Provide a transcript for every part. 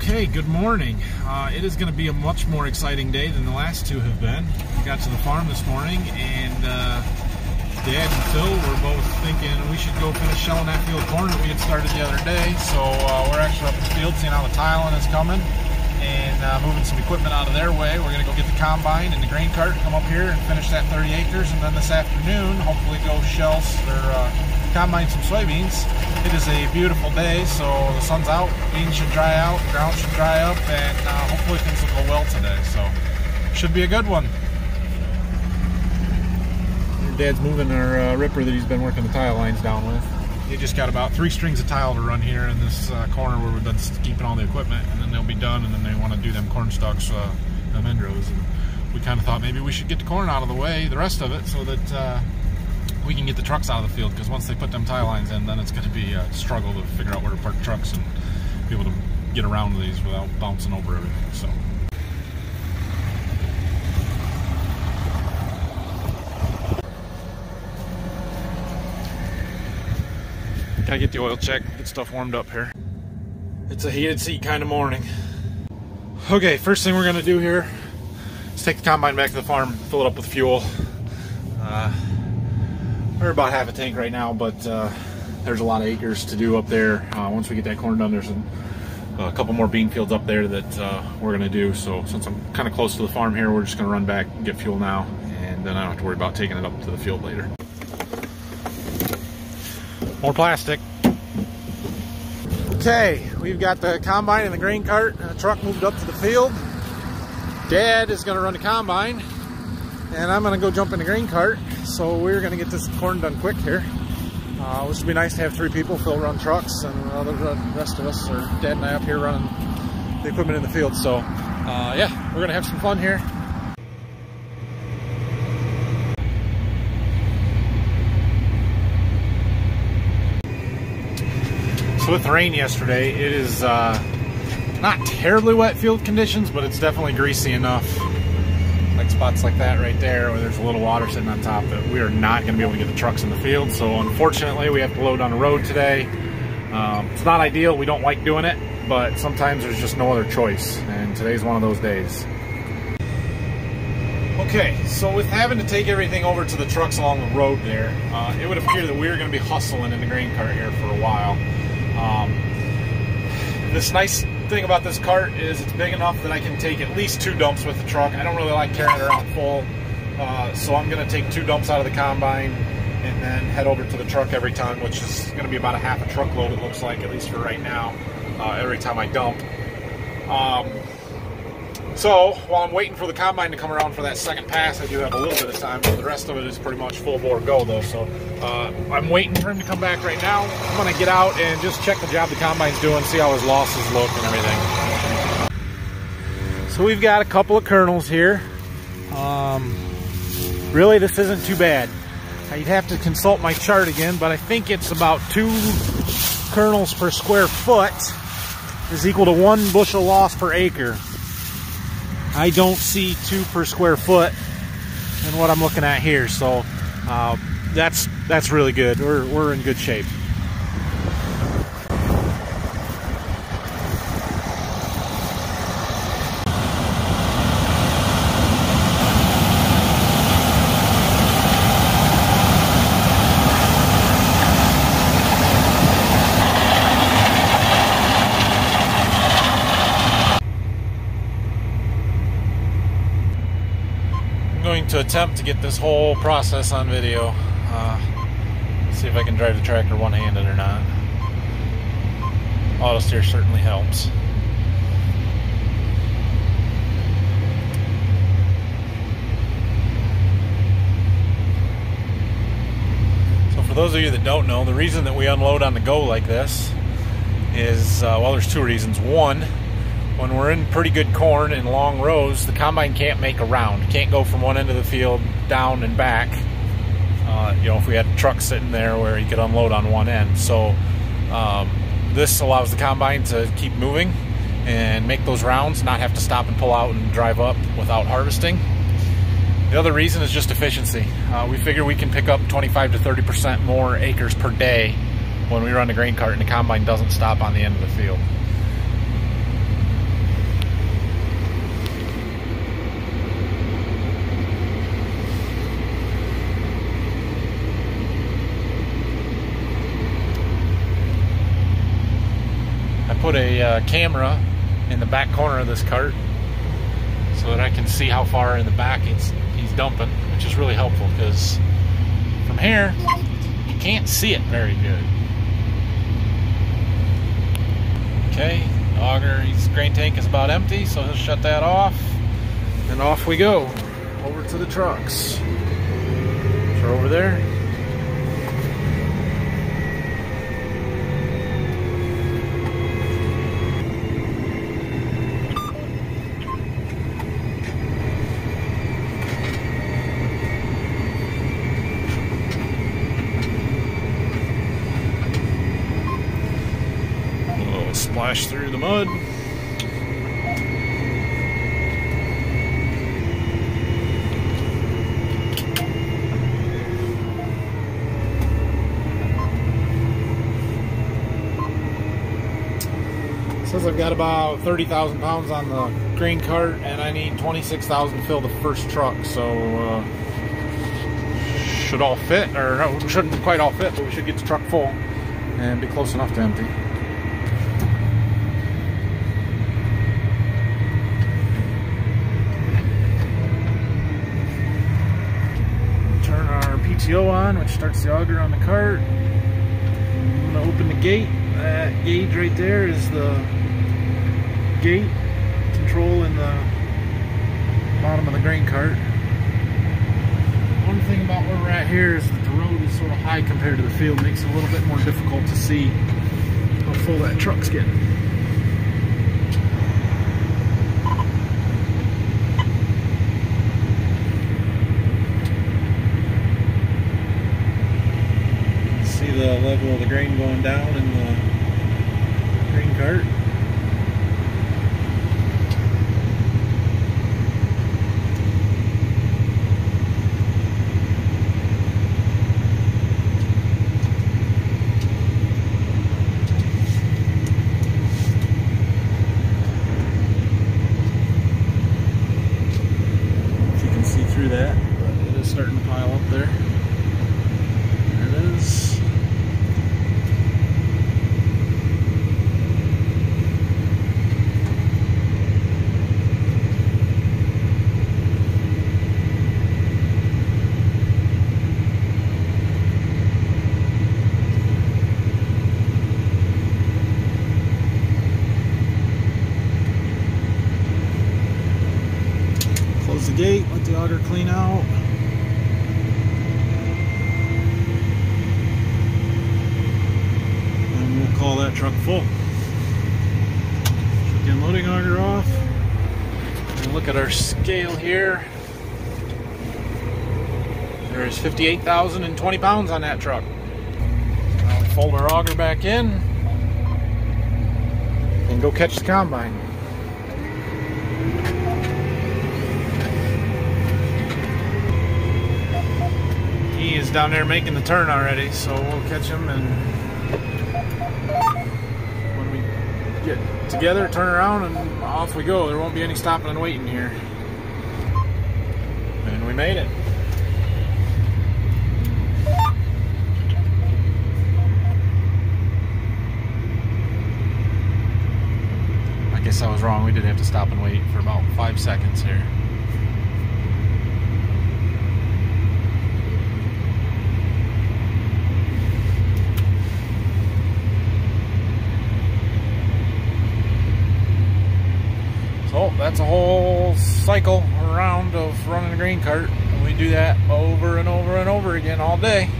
Okay, good morning. It is going to be a much more exciting day than the last two have been. We got to the farm this morning, and Dad and Phil were both thinking we should go finish shelling that field of corn that we had started the other day. So we're actually up in the field seeing how the tiling is coming and moving some equipment out of their way. We're going to go get the combine and the grain cart and come up here and finish that 30 acres, and then this afternoon hopefully go shell or combine some soybeans. It is a beautiful day, so the sun's out, beans should dry out, ground should dry up, and hopefully things will go well today. So should be a good one. Your Dad's moving our ripper that he's been working the tile lines down with. He just got about 3 strings of tile to run here in this corner where we've been keeping all the equipment, and then they'll be done, and then they want to do them corn stalks, them endrows. And we kind of thought maybe we should get the corn out of the way, the rest of it, so that we can get the trucks out of the field, because once they put them tie lines in, then it's going to be a struggle to figure out where to park trucks and be able to get around these without bouncing over everything. So gotta get the oil check, get stuff warmed up here. It's a heated seat kind of morning. Okay, first thing we're gonna do here is take the combine back to the farm, fill it up with fuel. We're about half a tank right now, but there's a lot of acres to do up there. Once we get that corn done, there's a couple more bean fields up there that we're gonna do. So since I'm kind of close to the farm here, we're just gonna run back and get fuel now, and then I don't have to worry about taking it up to the field later. More plastic. Okay, we've got the combine and the grain cart and the truck moved up to the field. Dad is gonna run the combine, and I'm gonna go jump in the grain cart. So we're gonna get this corn done quick here. This would be nice to have 3 people. Phil run trucks, and the rest of us, or Dad and I, up here running the equipment in the field. So yeah, we're gonna have some fun here. So with the rain yesterday, it is not terribly wet field conditions, but it's definitely greasy enough. Like spots like that right there where there's a little water sitting on top, that we are not going to be able to get the trucks in the field. So unfortunately we have to load on the road today. It's not ideal, we don't like doing it, but sometimes there's just no other choice, and today's one of those days. Okay, so with having to take everything over to the trucks along the road there, it would appear that we're going to be hustling in the grain cart here for a while. This nice thing about this cart is it's big enough that I can take at least 2 dumps with the truck. I don't really like carrying it around full, so I'm going to take 2 dumps out of the combine and then head over to the truck every time, which is going to be about a half a truckload, it looks like, at least for right now, every time I dump. So while I'm waiting for the combine to come around for that second pass, I do have a little bit of time, but the rest of it is pretty much full bore go though. So I'm waiting for him to come back right now. I'm going to get out and just check the job the combine's doing, see how his losses look and everything. So we've got a couple of kernels here. Really, this isn't too bad. You'd have to consult my chart again, but I think it's about 2 kernels per square foot is equal to 1 bushel loss per acre. I don't see 2 per square foot in what I'm looking at here, so that's really good. We're in good shape. To attempt to get this whole process on video. See if I can drive the tractor one-handed or not. Auto steer certainly helps. So for those of you that don't know, the reason that we unload on the go like this is, well, there's 2 reasons. One, when we're in pretty good corn in long rows, the combine can't make a round. Can't go from one end of the field down and back. You know, if we had a truck sitting there where you could unload on one end. So this allows the combine to keep moving and make those rounds, not have to stop and pull out and drive up without harvesting. The other reason is just efficiency. We figure we can pick up 25 to 30% more acres per day when we run the grain cart and the combine doesn't stop on the end of the field. put a camera in the back corner of this cart so that I can see how far in the back he's dumping, which is really helpful because from here you can't see it very good. Okay, the auger, his grain tank is about empty, so he'll shut that off, and off we go over to the trucks. Which are over there. Splash through the mud. Says I've got about 30,000 pounds on the grain cart, and I need 26,000 to fill the first truck, so should all fit, or no, shouldn't quite all fit, but we should get the truck full and be close enough to empty. PTO on, which starts the auger on the cart. I'm going to open the gate. That gauge right there is the gate control in the bottom of the grain cart. One thing about where we're at here is that the road is sort of high compared to the field. It makes it a little bit more difficult to see how full that truck's getting. The level of the grain going down in the grain cart. If you can see through that, but it is starting to pile up there. There it is. Close the gate, let the auger clean out. And we'll call that truck full. Again, loading auger off. And look at our scale here. There's 58,020 pounds on that truck. Now we fold our auger back in and go catch the combine. He is down there making the turn already, so we'll catch him, and when we get together, turn around, and off we go. There won't be any stopping and waiting here. And we made it. I guess I was wrong. We did have to stop and wait for about 5 seconds here. So that's a whole cycle around of running a grain cart, and we do that over and over and over again all day.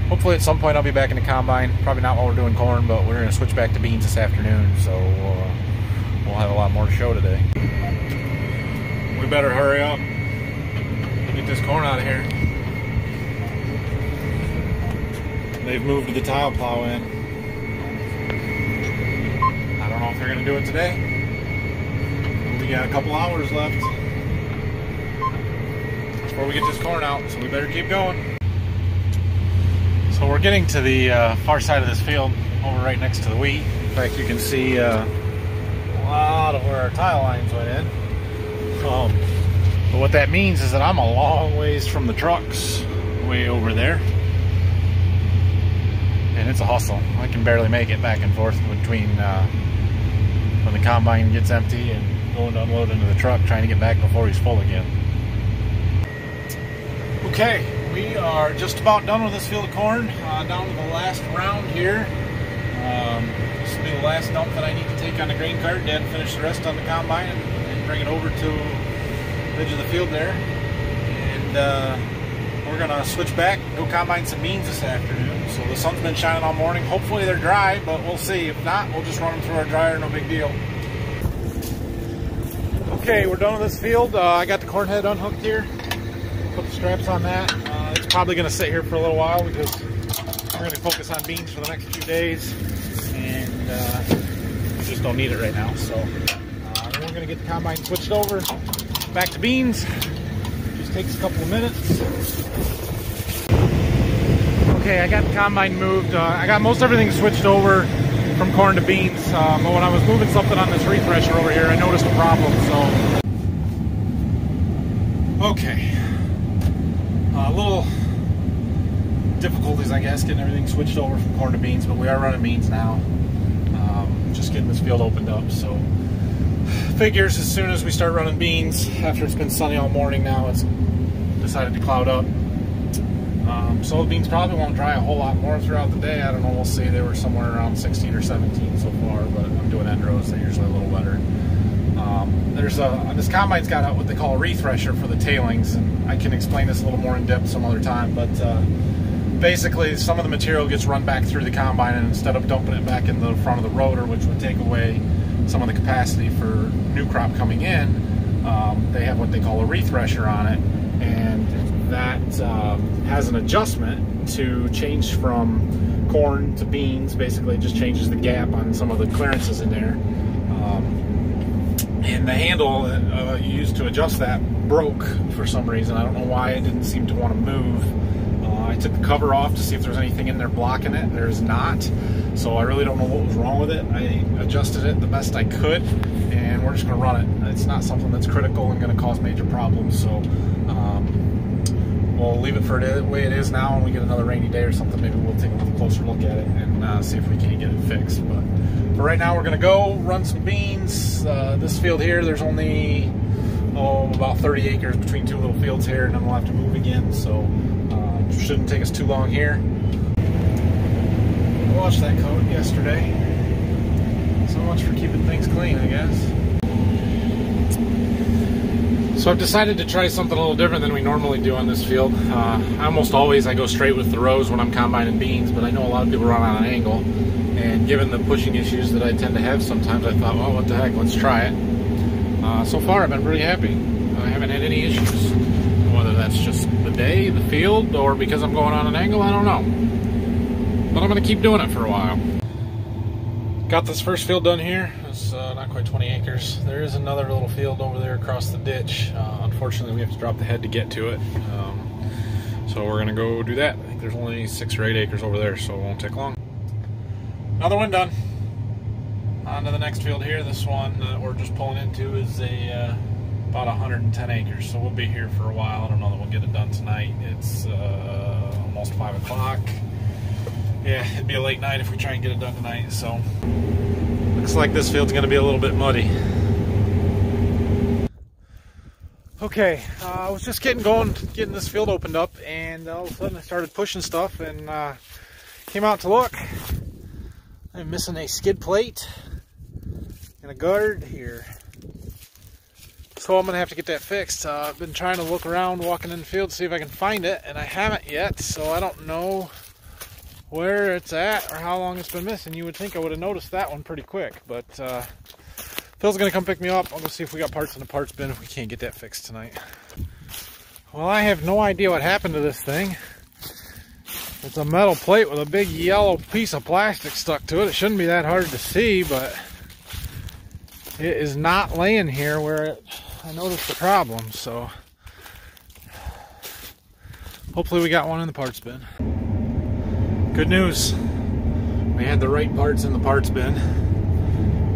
Hopefully at some point I'll be back in the combine. Probably not while we're doing corn, but we're going to switch back to beans this afternoon, so we'll have a lot more to show today. We better hurry up and get this corn out of here. They've moved the tile plow in. I don't know if they're going to do it today. We got a couple hours left before we get this corn out, so we better keep going. So we're getting to the far side of this field, over right next to the wheat. In fact, you can see a lot of where our tile lines went in. But what that means is that I'm a long ways from the trucks, way over there. and it's a hustle. I can barely make it back and forth between when the combine gets empty and going to unload into the truck, trying to get back before he's full again. Okay, we are just about done with this field of corn, down to the last round here. This will be the last dump that I need to take on the grain cart. Dad finish the rest on the combine and bring it over to the edge of the field there. And we're gonna switch back and go combine some beans this afternoon. So the sun's been shining all morning. Hopefully they're dry, but we'll see. If not, we'll just run them through our dryer, no big deal. Okay, we're done with this field. I got the corn head unhooked here. Put the straps on that. It's probably gonna sit here for a little while because we're gonna focus on beans for the next few days. And we just don't need it right now. So then we're gonna get the combine switched over back to beans. Takes a couple of minutes. Okay, I got the combine moved. I got most everything switched over from corn to beans, but when I was moving something on this refresher over here, I noticed a problem, so. Okay. A little difficulties, I guess, getting everything switched over from corn to beans, but we are running beans now. Just getting this field opened up, so. Figures as soon as we start running beans, after it's been sunny all morning now, it's decided to cloud up. So the beans probably won't dry a whole lot more throughout the day. I don't know, we'll see. They were somewhere around 16 or 17 so far, but I'm doing end rows, they're usually a little wetter. This combine's got what they call a refresher for the tailings, and I can explain this a little more in depth some other time, but basically some of the material gets run back through the combine, and instead of dumping it back in the front of the rotor, which would take away some of the capacity for new crop coming in, they have what they call a refresher on it, and that has an adjustment to change from corn to beans. Basically, it just changes the gap on some of the clearances in there. And the handle that you used to adjust that broke for some reason. I don't know why. It didn't seem to want to move. I took the cover off to see if there's anything in there blocking it. There's not. So I really don't know what was wrong with it. I adjusted it the best I could, and we're just going to run it. It's not something that's critical and going to cause major problems, so we'll leave it for the way it is now. When we get another rainy day or something, maybe we'll take a little closer look at it and see if we can't get it fixed. But for right now, we're going to go run some beans. This field here, there's only about 30 acres between two little fields here, and then we'll have to move again, so shouldn't take us too long here. Washed that coat yesterday. So much for keeping things clean, I guess. So I've decided to try something a little different than we normally do on this field. Almost always I go straight with the rows when I'm combining beans, but I know a lot of people run on an angle, and given the pushing issues that I tend to have sometimes, I thought, well, what the heck, let's try it. So far I've been pretty happy. I haven't had any issues. Whether that's just the day, the field, or because I'm going on an angle, I don't know. But I'm going to keep doing it for a while. Got this first field done here. It's not quite 20 acres. There is another little field over there across the ditch. Unfortunately, we have to drop the head to get to it. So we're going to go do that. I think there's only 6 or 8 acres over there, so it won't take long. Another one done. On to the next field here. This one that we're just pulling into is about 110 acres, so we'll be here for a while. I don't know that we'll get it done tonight. It's almost 5 o'clock. Yeah, it'd be a late night if we try and get it done tonight, so looks like this field's gonna be a little bit muddy. Okay, I was just getting this field opened up, and all of a sudden I started pushing stuff and came out to look. I'm missing a skid plate and a guard here. So I'm going to have to get that fixed. I've been trying to look around walking in the field to see if I can find it, and I haven't yet, so I don't know where it's at or how long it's been missing. You would think I would have noticed that one pretty quick, but Phil's going to come pick me up. I'll go see if we got parts in the parts bin if we can't get that fixed tonight. Well, I have no idea what happened to this thing. It's a metal plate with a big yellow piece of plastic stuck to it. It shouldn't be that hard to see, but it is not laying here where I noticed the problem, so hopefully we got one in the parts bin. Good news. We had the right parts in the parts bin.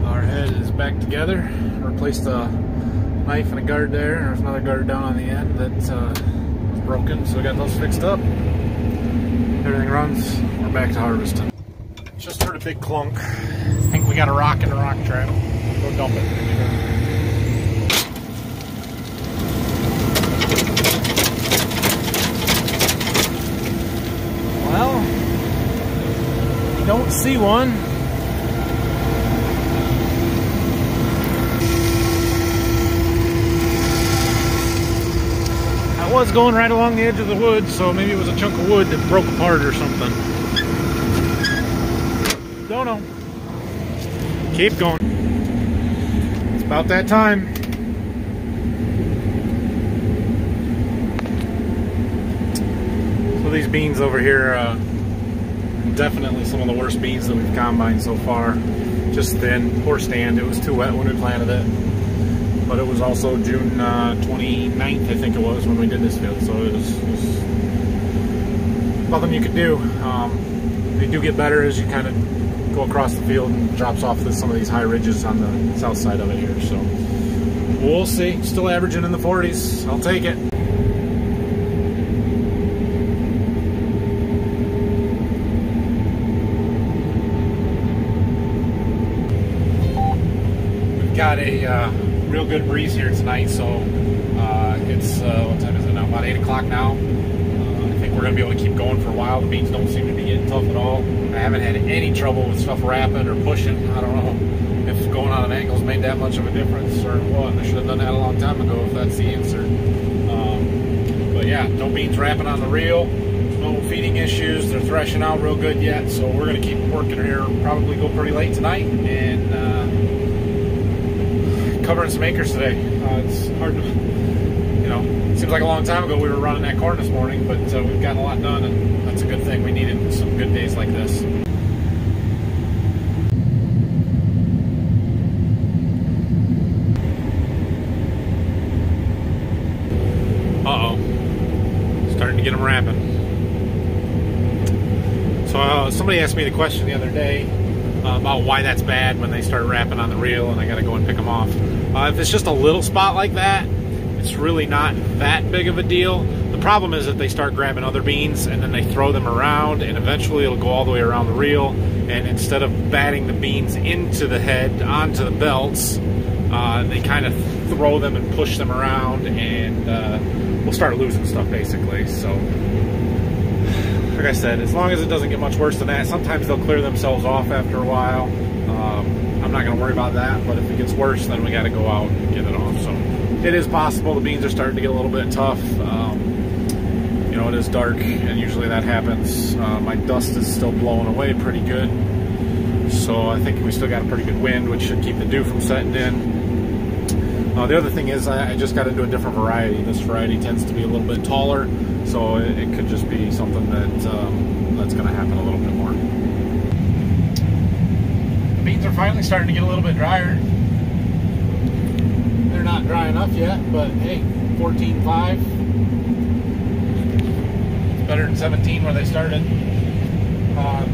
Our head is back together. Replaced a knife and a guard there. There's another guard down on the end that was broken, so we got those fixed up. Everything runs. We're back to harvesting. Just heard a big clunk. I think we got a rock in the rock trap. Go dump it. Well, don't see one. I was going right along the edge of the wood, so maybe it was a chunk of wood that broke apart or something. Don't know. Keep going. It's about that time. So these beans over here, definitely some of the worst beans that we've combined so far. Just thin, poor stand. It was too wet when we planted it. But it was also June 29th, I think it was, when we did this field. So it was nothing you could do. They do get better as you kind of go across the field and drops off some of these high ridges on the south side of it here. So we'll see. Still averaging in the 40s. I'll take it. We've got a real good breeze here tonight, so it's what time is it now? About 8 o'clock now. I think we're going to be able to keep going for a while. The beans don't seem to be getting tough at all. I haven't had any trouble with stuff wrapping or pushing. I don't know if going on an angle's made that much of a difference or what. I should have done that a long time ago if that's the answer. But yeah, no beans wrapping on the reel. No feeding issues. They're threshing out real good yet, so we're going to keep working here. Probably go pretty late tonight and covering some acres today. It's hard to, you know, it seems like a long time ago we were running that corn this morning, but we've gotten a lot done, and that's a good thing. We needed some good days like this. Uh-oh. Starting to get them wrapping. So somebody asked me the question the other day about why that's bad when they start wrapping on the reel and I gotta go and pick them off. If it's just a little spot like that, it's really not that big of a deal. The problem is that they start grabbing other beans and then they throw them around, and eventually it'll go all the way around the reel, and instead of batting the beans into the head, onto the belts, they kind of throw them and push them around, and we'll start losing stuff basically. So like I said, as long as it doesn't get much worse than that, sometimes they'll clear themselves off after a while. I'm not going to worry about that, but if it gets worse, then we got to go out and get it off. So it is possible the beans are starting to get a little bit tough. You know, it is dark, and usually that happens. My dust is still blowing away pretty good, so I think we still got a pretty good wind, which should keep the dew from setting in. The other thing is I just got into a different variety. This variety tends to be a little bit taller, so it could just be something that that's going to happen a little bit more. The beans are finally starting to get a little bit drier. They're not dry enough yet, but hey, 14.5. It's better than 17 where they started.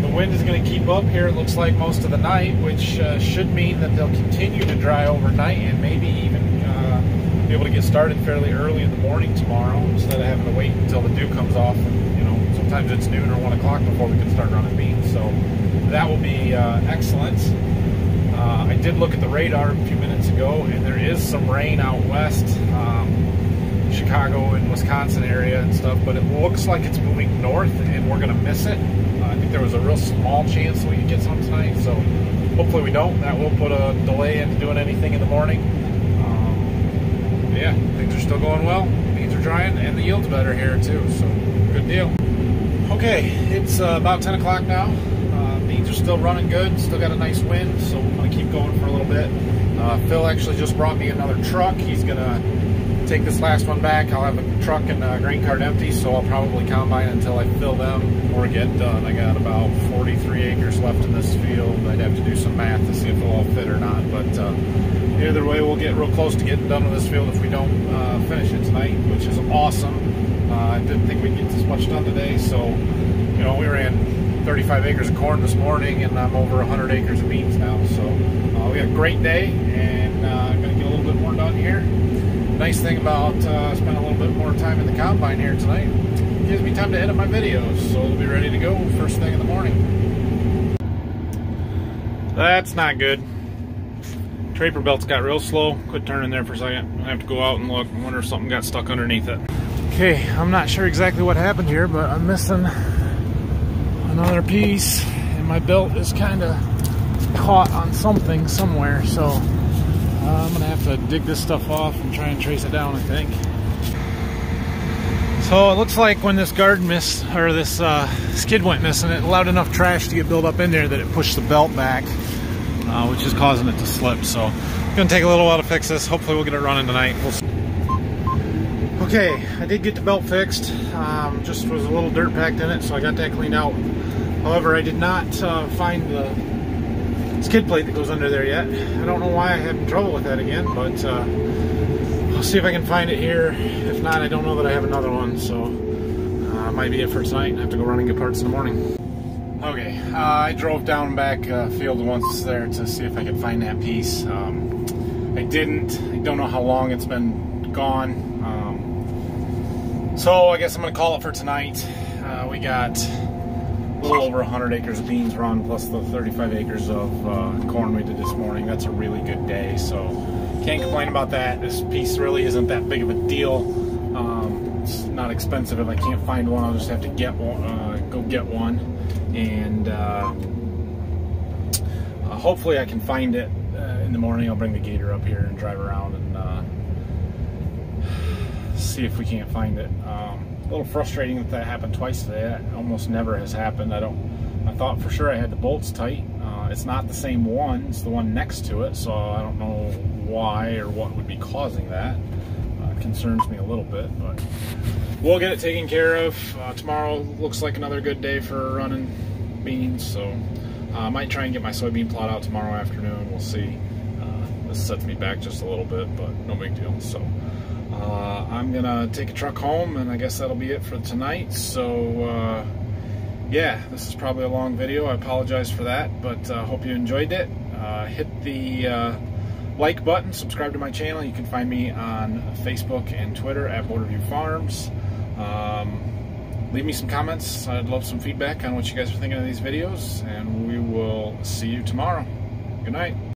The wind is going to keep up here, it looks like, most of the night, which should mean that they'll continue to dry overnight and maybe even be able to get started fairly early in the morning tomorrow instead of having to wait until the dew comes off. And, you know, sometimes it's noon or 1 o'clock before we can start running beans, so that will be excellent. I did look at the radar a few minutes ago, and there is some rain out west, Chicago and Wisconsin area and stuff, but it looks like it's moving north and we're going to miss it. I think there was a real small chance that we could get some tonight, so hopefully we don't. That will put a delay into doing anything in the morning. Yeah, things are still going well. Beans are drying, and the yield's better here too, so good deal. Okay, it's about 10 o'clock now. Beans are still running good, still got a nice wind, so I'm going to keep going for a little bit. Phil actually just brought me another truck. He's going to take this last one back. I'll have the truck and grain cart empty, so I'll probably combine until I fill them or get done. I got about 43 acres left in this field. I'd have to do some math to see if it'll all fit or not, but either way, we'll get real close to getting done with this field if we don't finish it tonight, which is awesome. I didn't think we'd get this much done today, so, you know, we ran 35 acres of corn this morning, and I'm over 100 acres of beans now, so we had a great day, and I'm going to get a little bit more done here. Nice thing about spending a little bit more time in the combine here tonight, it gives me time to edit my videos, so it'll be ready to go first thing in the morning. That's not good. Draper belt's got real slow. Quit turning there for a second. I have to go out and look. I wonder if something got stuck underneath it. Okay, I'm not sure exactly what happened here, but I'm missing another piece, and my belt is kind of caught on something somewhere, so I'm gonna have to dig this stuff off and try and trace it down, I think. So it looks like when this guard missed, or this skid went missing, it allowed enough trash to get built up in there that it pushed the belt back, which is causing it to slip. So it's gonna take a little while to fix this. Hopefully we'll get it running tonight. We'll see. Okay, I did get the belt fixed. Just was a little dirt packed in it, so I got that cleaned out. However, I did not find the skid plate that goes under there yet. I don't know why I having trouble with that again, but I'll see if I can find it here. If not, I don't know that I have another one, so might be it for tonight. I have to go run and get parts in the morning. Okay, I drove down back field once there to see if I could find that piece. I didn't. I don't know how long it's been gone. So I guess I'm going to call it for tonight. We got a little over 100 acres of beans run, plus the 35 acres of corn we did this morning. That's a really good day, so can't complain about that. This piece really isn't that big of a deal. It's not expensive. If I can't find one, I'll just have to get one, go get one, and hopefully I can find it in the morning. I'll bring the gator up here and drive around and see if we can't find it. A little frustrating that happened twice today. That almost never has happened. I thought for sure I had the bolts tight. It's not the same one. It's the one next to it, so I don't know why or what would be causing that. It concerns me a little bit, but we'll get it taken care of. Tomorrow looks like another good day for running beans, so I might try and get my soybean plot out tomorrow afternoon. We'll see. This sets me back just a little bit, but no big deal. So I'm gonna take a truck home, and I guess that'll be it for tonight. So yeah, this is probably a long video. I apologize for that, but hope you enjoyed it. Hit the like button, subscribe to my channel. You can find me on Facebook and Twitter at Borderview Farms. Leave me some comments. I'd love some feedback on what you guys are thinking of these videos, and we will see you tomorrow. Good night.